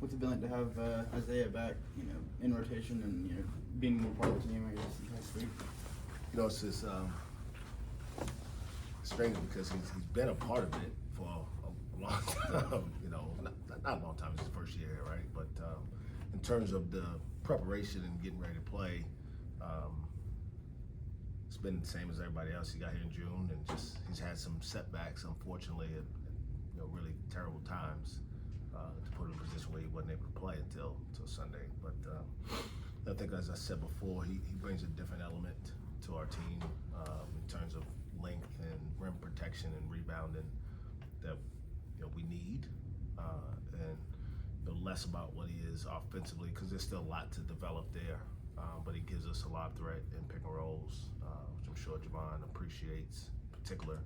what's it been like to have Isaiah back, in rotation and being more part of the team? I guess last week. It's just strange because he's been a part of it for a long time. Not a long time. It's his first year here, right? But in terms of the preparation and getting ready to play, it's been the same as everybody else. He got here in June, and he's had some setbacks, unfortunately, at really terrible times to put him in a position where he wasn't able to play until Sunday. But I think, as I said before, he brings a different element to our team in terms of length and rim protection and rebounding that we need, and less about what he is offensively, because there's still a lot to develop there. But he gives us a lot of threat in pick and rolls, which I'm sure Javon appreciates, in particular,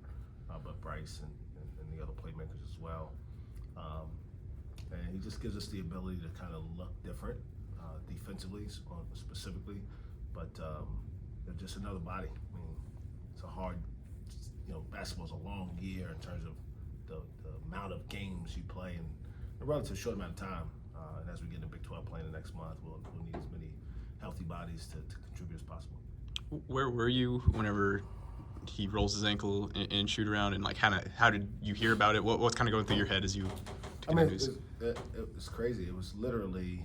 but Bryce and the other playmakers as well. And he just gives us the ability to kind of look different defensively, specifically, but just another body. I mean, it's a hard, basketball's a long year in terms of the amount of games you play in a relatively short amount of time. And as we get into Big 12 playing the next month, we'll need as many healthy bodies to contribute as possible. Where were you whenever he rolls his ankle in shoot around, and how did you hear about it? What's kind of going through your head as you took the news? It was crazy. It was literally,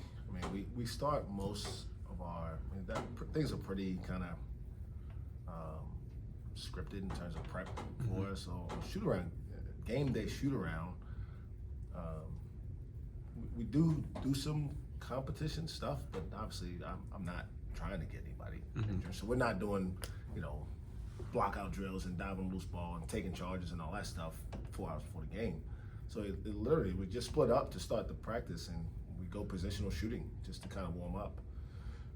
we start most of our, things are pretty kind of scripted in terms of prep for us. So shoot around, game day shoot around, we do some competition stuff, but obviously I'm not trying to get anybody injured. So we're not doing, block out drills and diving loose ball and taking charges and all that stuff 4 hours before the game. So it literally, we just split up to start the practice, and we go positional shooting just to kind of warm up.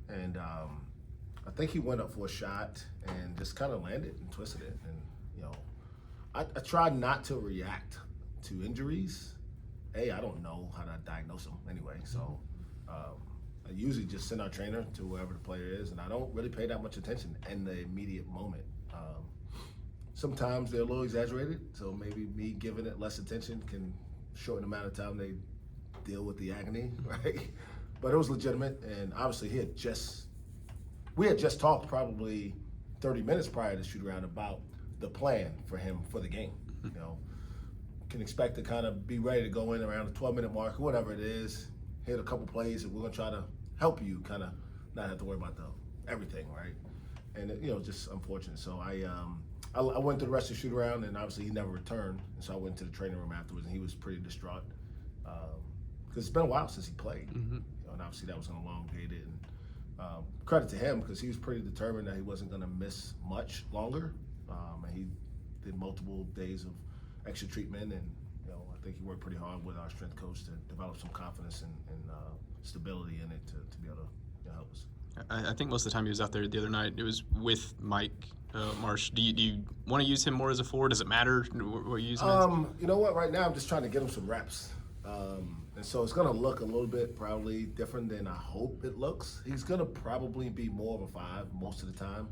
And I think he went up for a shot and just kind of landed and twisted it. And I tried not to react to injuries. I don't know how to diagnose them anyway, so I usually just send our trainer to whoever the player is, and I don't really pay that much attention in the immediate moment. Sometimes they're a little exaggerated, so maybe me giving it less attention can shorten the amount of time they deal with the agony, right? But it was legitimate, and obviously we had just talked probably 30 minutes prior to shoot around about the plan for him for the game. Can expect to kind of be ready to go in around the 12-minute mark, whatever it is, hit a couple plays, and we're gonna try to help you kind of not have to worry about everything, right? And just unfortunate. So I went through the rest of the shoot around, and obviously he never returned. And so I went to the training room afterwards, and he was pretty distraught because it's been a while since he played. And obviously that was elongated. And credit to him, because he was pretty determined that he wasn't going to miss much longer. And he did multiple days of extra treatment, and I think he worked pretty hard with our strength coach to develop some confidence and stability in it to be able to help us. I think most of the time he was out there the other night, it was with Mike Marsh. Do you want to use him more as a forward? Does it matter what you use him as? You know what? Right now I'm just trying to get him some reps. And so it's going to look a little bit probably different than I hope it looks. He's going to probably be more of a 5 most of the time.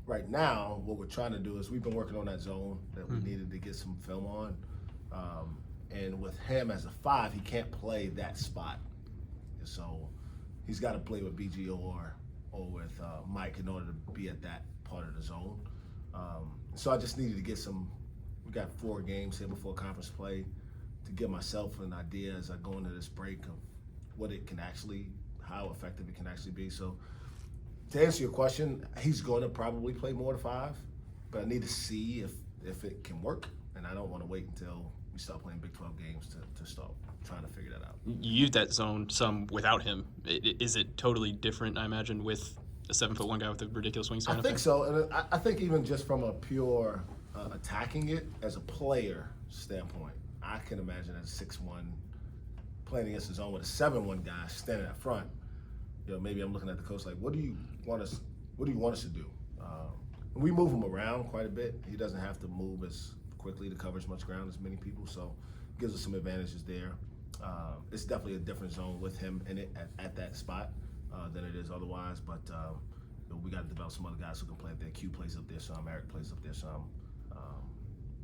Right now, what we're trying to do is we've been working on that zone that we needed to get some film on. And with him as a 5, he can't play that spot. So he's got to play with BG or with Mike in order to be at that part of the zone. So I just needed to get we got 4 games here before conference play to give myself an idea as I go into this break of what it can how effective it can actually be. So to answer your question, he's going to probably play more than 5, but I need to see if it can work, and I don't want to wait until we start playing Big 12 games to start trying to figure that out. You used that zone some without him. Is it totally different, I imagine, with a 7'1" guy with a ridiculous wingspan? I think so, and I think even just from a pure attacking it as a player standpoint, I can imagine as a 6'1" playing against his zone with a 7'1" guy standing up front. Maybe I'm looking at the coach like, what do you want us to do? We move him around quite a bit. He doesn't have to move as quickly to cover as much ground as many people, so it gives us some advantages there. It's definitely a different zone with him in it at that spot than it is otherwise, but we got to develop some other guys who can play up there. Q plays up there some, Eric plays up there some.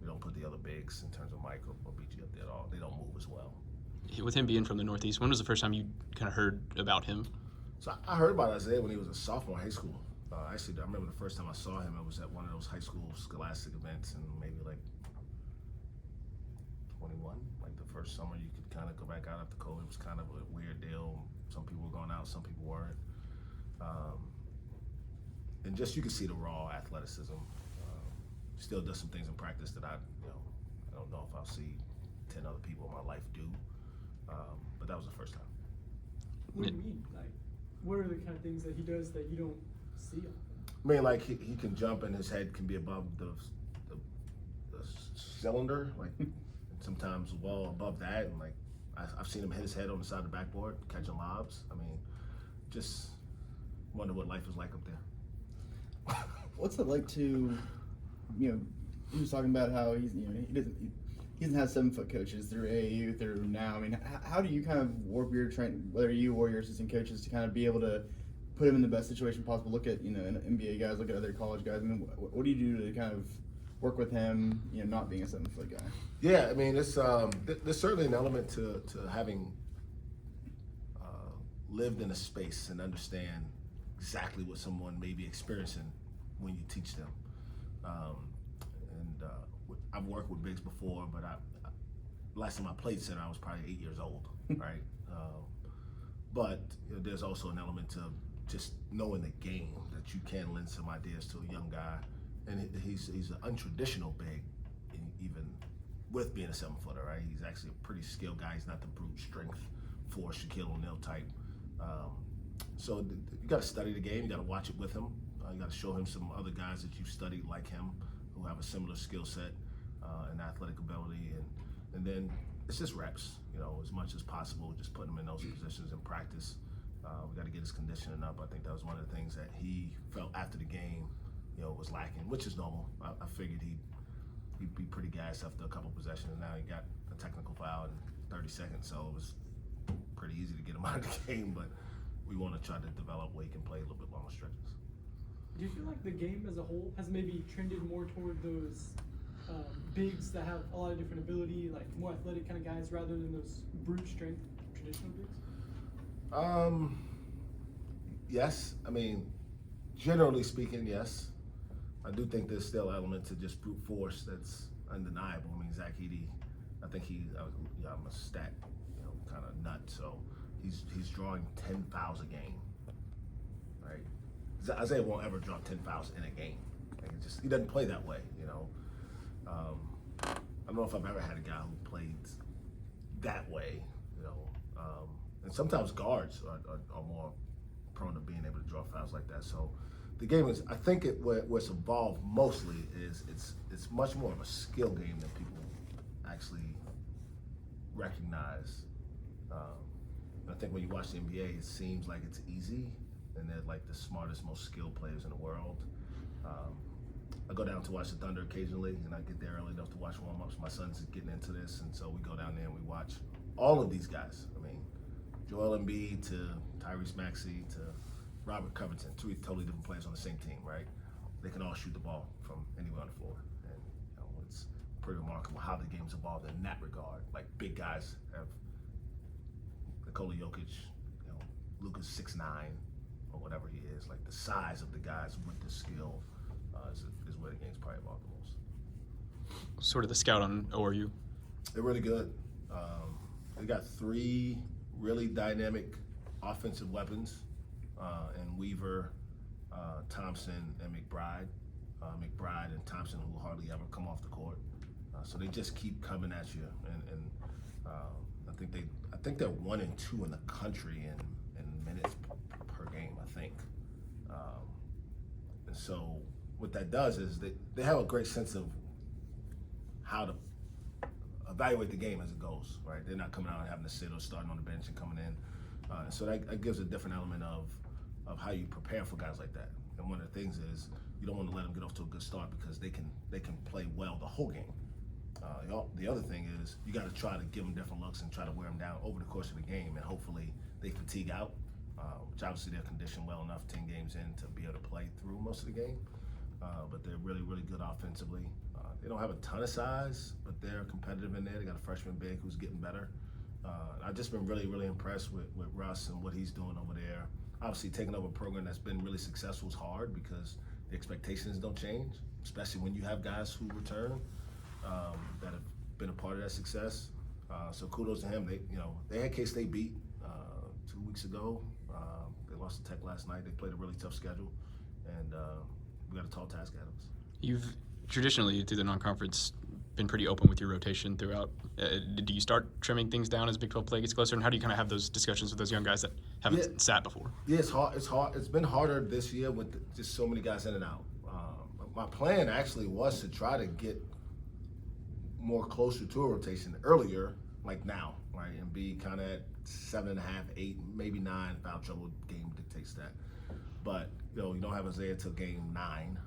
We don't put the other bigs in terms of Mike or BG up there at all. They don't move as well. with him being from the Northeast, when was the first time you kind of heard about him? So I heard about Isaiah when he was a sophomore in high school. Actually, I remember the first time I saw him, it was at one of those high school scholastic events, and maybe like 21, like the first summer you could kind of go back out after COVID. It was kind of a weird deal. Some people were going out, some people weren't. And just you can see the raw athleticism. Still does some things in practice that I don't know if I'll see 10 other people in my life do. But that was the first time. What do you mean? Like, what are the kind of things that he does that you don't see on him? I mean, like he can jump and his head can be above the cylinder, like sometimes well above that, and like I've seen him hit his head on the side of the backboard catching lobs. I mean, just wonder what life is like up there. What's it like to, he was talking about how he doesn't have 7-foot coaches through AAU through now. I mean, how do you kind of work your whether you or your assistant coaches to kind of be able to put him in the best situation possible? Look at NBA guys, look at other college guys. I mean, what do you do to kind of work with him? Not being a 7-foot guy. Yeah, I mean, it's there's certainly an element to having lived in a space and understand exactly what someone may be experiencing when you teach them. I've worked with bigs before, but last time I played center, I was probably 8 years old, right? But there's also an element to just knowing the game that you can lend some ideas to a young guy, and he's an untraditional big, even with being a 7-footer, right? He's actually a pretty skilled guy. He's not the brute strength for Shaquille O'Neal type. So you got to study the game. You got to watch it with him. You got to show him some other guys that you've studied like him, who have a similar skill set and athletic ability, and then it's just reps. As much as possible, just putting him in those positions in practice. We got to get his conditioning up. I think that was one of the things that he felt after the game, was lacking, which is normal. I figured he'd be pretty gassed after a couple possessions, and now he got a technical foul in 30 seconds, so it was pretty easy to get him out of the game. But we want to try to develop where he can play a little bit longer stretches. Do you feel like the game as a whole has maybe trended more toward those bigs that have a lot of different ability, like more athletic kind of guys, rather than those brute strength traditional bigs? Yes. I mean, generally speaking, yes. I do think there's still an element to just brute force that's undeniable. I mean, Zach Edey, I think I'm a stat, kind of nut. So he's drawing 10 fouls a game, right? Isaiah won't ever draw 10 fouls in a game. Like he doesn't play that way, I don't know if I've ever had a guy who played that way, and sometimes guards are more prone to being able to draw fouls like that. So the game is, I think what's evolved mostly is it's much more of a skill game than people actually recognize. I think when you watch the NBA, it seems like it's easy, and they're like the smartest, most skilled players in the world. I go down to watch the Thunder occasionally, and I get there early enough to watch warm-ups. My son's getting into this, and so we go down there and we watch all of these guys. I mean, Joel Embiid to Tyrese Maxey to Robert Covington, 2 totally different players on the same team, right? They can all shoot the ball from anywhere on the floor, and it's pretty remarkable how the game's evolved in that regard. Like big guys have Nikola Jokic, Luka's 6'9", or whatever he is. Like the size of the guys with the skill is where the game's probably evolved the most. Sort of the scout on ORU. They're really good. They got 3 really dynamic offensive weapons, and Weaver, Thompson, and McBride. McBride and Thompson, who hardly ever come off the court. So they just keep coming at you, and I think they're 1 and 2 in the country in minutes per game, I think. And so what that does is they have a great sense of how to evaluate the game as it goes, right? They're not coming out and having to sit or starting on the bench and coming in. So that gives a different element of how you prepare for guys like that. And one of the things is you don't want to let them get off to a good start because they can play well the whole game. The other thing is you got to try to give them different looks and try to wear them down over the course of the game, and hopefully they fatigue out, which obviously they're conditioned well enough 10 games in to be able to play through most of the game. But they're really, really good offensively. They don't have a ton of size, but they're competitive in there. They got a freshman big who's getting better. I've just been really, really impressed with Russ and what he's doing over there. Obviously, taking over a program that's been really successful is hard because the expectations don't change, especially when you have guys who return that have been a part of that success. So kudos to him. They had K-State beat 2 weeks ago. They lost to Tech last night. They played a really tough schedule, and we got a tall task ahead of us. You've traditionally, through the non-conference, been pretty open with your rotation throughout. Do you start trimming things down as Big 12 play gets closer? And how do you kind of have those discussions with those young guys that haven't sat before? Yeah, it's hard. It's hard. It's been harder this year with just so many guys in and out. My plan actually was to try to get more closer to a rotation earlier, like now, right, and be kind of at 7.5, 8, maybe 9. Foul trouble game dictates that. But you don't have Isaiah till game 9.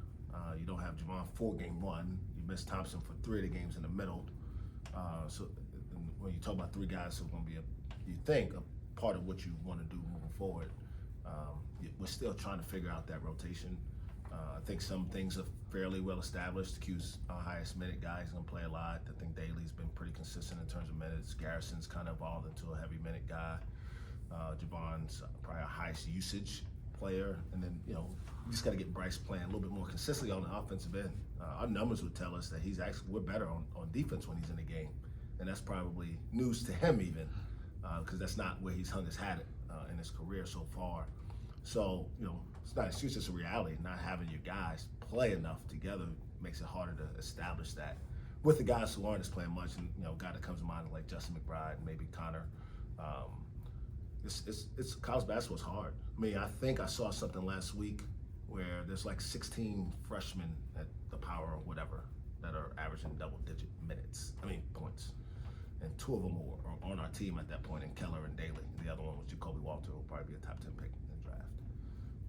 You don't have Javon for game 1. You miss Thompson for 3 of the games in the middle. So when you talk about 3 guys who are going to be, you think, a part of what you want to do moving forward, we're still trying to figure out that rotation. I think some things are fairly well established. Q's our highest minute guy. He's going to play a lot. I think Daly's been pretty consistent in terms of minutes. Garrison's kind of evolved into a heavy minute guy. Javon's probably our highest usage player. And then, you just got to get Bryce playing a little bit more consistently on the offensive end. Our numbers would tell us that we're better on defense when he's in the game. And that's probably news to him even, because that's not where he's hung his hat in his career so far. So, it's not an excuse, it's a reality. Not having your guys play enough together makes it harder to establish that. With the guys who aren't as playing much, and a guy that comes to mind like Justin McBride, maybe Connor, it's college basketball is hard. I mean, I think I saw something last week where there's like 16 freshmen at the power or whatever that are averaging double-digit points. And 2 of them are on our team at that point, in Keller and Daly. The other one was Jacoby Walter, who will probably be a top 10 pick in the draft.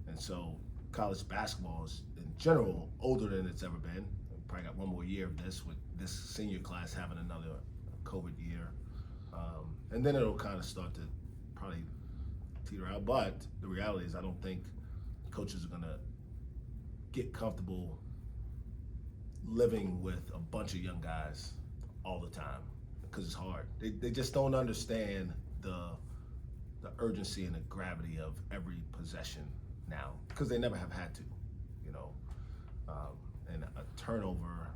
And so college basketball is, in general, older than it's ever been. We probably got one more year of this, with this senior class having another COVID year. And then it'll kind of start to probably teeter out. But the reality is I don't think coaches are going to get comfortable living with a bunch of young guys all the time, because it's hard. They just don't understand the urgency and the gravity of every possession now, because they never have had to, and a turnover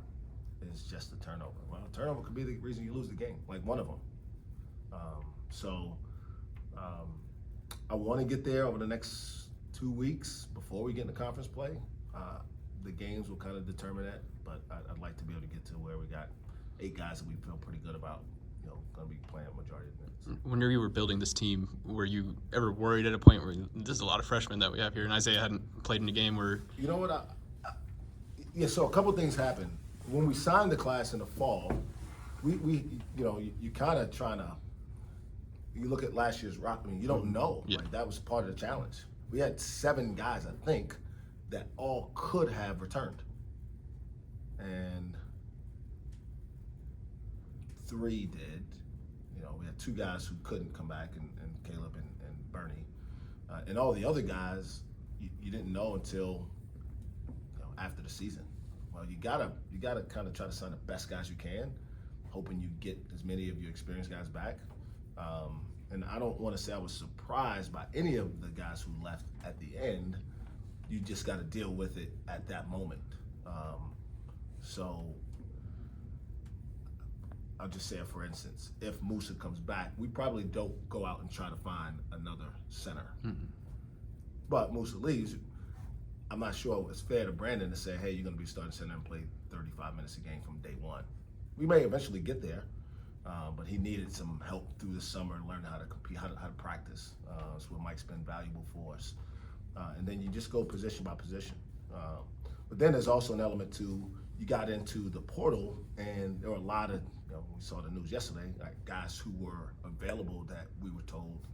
is just a turnover. Well, a turnover could be the reason you lose the game, like one of them. I want to get there over the next 2 weeks before we get into conference play. The games will kind of determine that, but I'd like to be able to get to where we got 8 guys that we feel pretty good about, going to be playing a majority of the minutes. When you were building this team, were you ever worried at a point where there's a lot of freshmen that we have here, and Isaiah hadn't played in a game where? You know what? So a couple things happened. When we signed the class in the fall, you kind of trying to, you look at last year's rock, you don't know. Yeah. Right? That was part of the challenge. We had 7 guys, I think, that all could have returned. And 3 did. We had 2 guys who couldn't come back, and Caleb and Bernie. And all the other guys, you didn't know until after the season. Well, you gotta kind of try to sign the best guys you can, hoping you get as many of your experienced guys back. And I don't want to say I was surprised by any of the guys who left at the end. You just got to deal with it at that moment. So I'll just say, for instance, if Musa comes back, we probably don't go out and try to find another center. Mm-hmm. But Musa leaves, I'm not sure it's fair to Brandon to say, hey, you're going to be starting center and play 35 minutes a game from day one. We may eventually get there, but he needed some help through the summer and learn how to compete, how to practice. That's where Mike's been valuable for us. And then you just go position by position. But then there's also an element to, you got into the portal, and there were a lot of, we saw the news yesterday, like guys who were available that we were told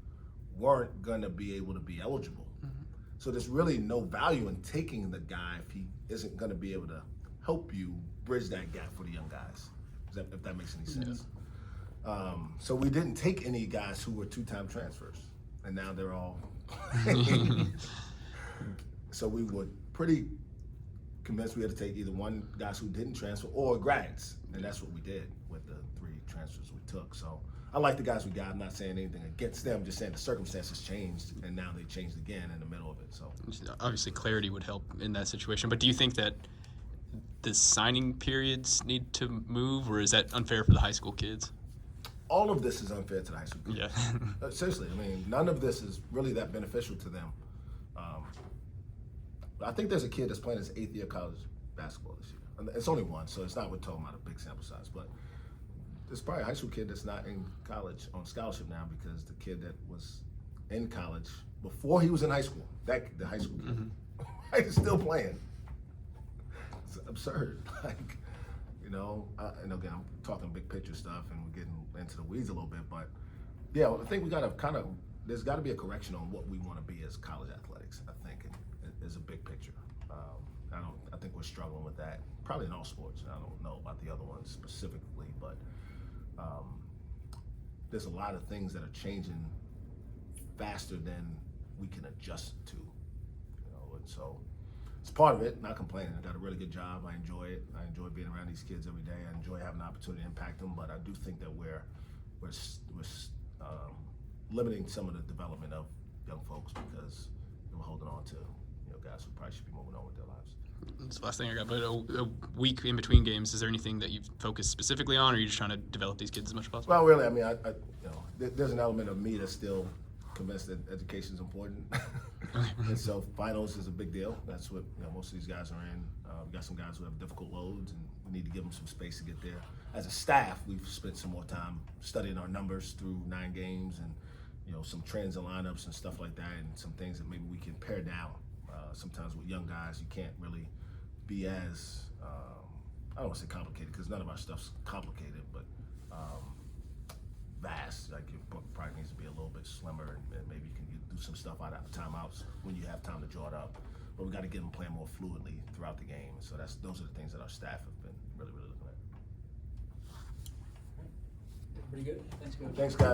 weren't going to be able to be eligible. Mm-hmm. So there's really no value in taking the guy if he isn't going to be able to help you bridge that gap for the young guys, if that makes any sense. Mm-hmm. So we didn't take any guys who were 2-time transfers, and now they're all So we were pretty convinced we had to take either one guys who didn't transfer or grads, and that's what we did with the 3 transfers we took. So I like the guys we got. I'm not saying anything against them. Just saying the circumstances changed, and now they changed again in the middle of it. So Obviously, clarity would help in that situation. But do you think that the signing periods need to move, or is that unfair for the high school kids? all of this is unfair to the high school kids. Yeah. Seriously, I mean, none of this is really that beneficial to them. I think there's a kid that's playing his 8th year of college basketball this year. And it's only one, so it's not we're talking about a big sample size, but there's probably a high school kid that's not in college on scholarship now because the kid that was in college before he was in high school, the high school kid, right, is still playing. It's absurd. Like, and again, I'm talking big picture stuff and we're getting into the weeds a little bit, but yeah, I think we got to there's got to be a correction on what we want to be as college athletics, I think, is a big picture. I think we're struggling with that, probably in all sports. I don't know about the other ones specifically, but there's a lot of things that are changing faster than we can adjust to, and so it's part of it. Not complaining. I got a really good job. I enjoy it. I enjoy being around these kids every day. I enjoy having the opportunity to impact them, but I do think that we're limiting some of the development of young folks because we're holding on to guys who probably should be moving on with their lives. That's the last thing I got. But a week in between games, is there anything that you've focused specifically on, or are you just trying to develop these kids as much as possible? Well, really, I mean, there's an element of me that's still convinced that education is important, and so finals is a big deal. That's what most of these guys are in. We got some guys who have difficult loads, and we need to give them some space to get there. As a staff, we've spent some more time studying our numbers through 9 games, and some trends and lineups and stuff like that, and some things that maybe we can pare down. Sometimes with young guys, you can't really be as I don't want to say complicated because none of our stuff's complicated, but vast. Like your book probably needs to be a little bit slimmer, and maybe you can do some stuff out of timeouts when you have time to draw it up. But we got to get them playing more fluidly throughout the game. So those are the things that our staff have been really looking at. Pretty good. Thanks, Coach. Thanks, guys.